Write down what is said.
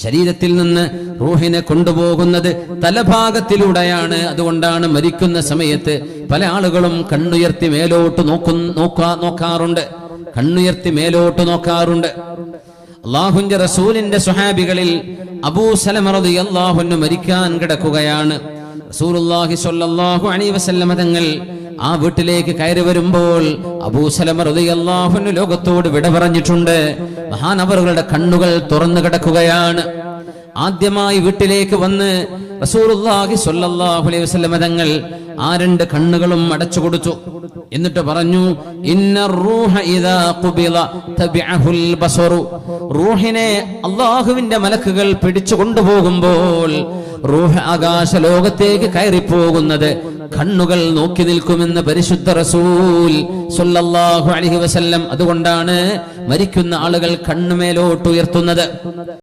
ശരീരത്തിൽ നിന്ന് റൂഹിനെ കൊണ്ടുപോകുന്നത് തലഭാഗത്തിലൂടെയാണ്. അതുകൊണ്ടാണ് മരിക്കുന്ന സമയത്ത് പല ആളുകളും കണ്ണുയർത്തി മേലോട്ട് നോക്കാറുണ്ട്. കണ്ണുയർത്തി മേലോട്ട് നോക്കാറുണ്ട്. അല്ലാഹുവിന്റെ റസൂലിന്റെ സ്വഹാബികളിൽ അബൂ സലമ റളിയല്ലാഹു അൻഹു മരിക്കാൻ കിടക്കുകയാണ്. റസൂലുള്ളാഹി സ്വല്ലല്ലാഹു അലൈഹി വസല്ലം തങ്ങൾ ആ വീട്ടിലേക്ക് കയറി വരുമ്പോൾ അബൂ സലമ റളിയല്ലാഹു അൻഹു ലോകത്തോട് വിട പറഞ്ഞിട്ടുണ്ട്. മഹാനവറുകളുടെ കണ്ണുകൾ തുറന്നു കിടക്കുകയാണ്. ആദ്യമായി വീട്ടിലേക്ക് വന്ന് റസൂലുള്ളാഹി സ്വല്ലല്ലാഹു അലൈഹി വസല്ലം തങ്ങൾ ആ രണ്ട് കണ്ണുകളും അടച്ചു കൊടുത്തു. എന്നിട്ട് പറഞ്ഞു, ഇന്നർ റൂഹ ഇദാ ഖുബില തബിഅഹുൽ ബസറു. റൂഹിനെ അല്ലാഹുവിന്റെ മലക്കുകൾ പിടിച്ചു കൊണ്ടുപോകുമ്പോൾ റൂഹ് ആകാശ ലോകത്തേക്ക് കയറിപ്പോകുന്നത് കണ്ണുകൾ നോക്കി നിൽക്കുമെന്ന് പരിശുദ്ധ റസൂൽ സ്വല്ലല്ലാഹു അലൈഹി വസല്ലം. അതുകൊണ്ടാണ് മരിക്കുന്ന ആളുകൾ കണ്ണുമേലോട്ട് ഉയർത്തുന്നത്.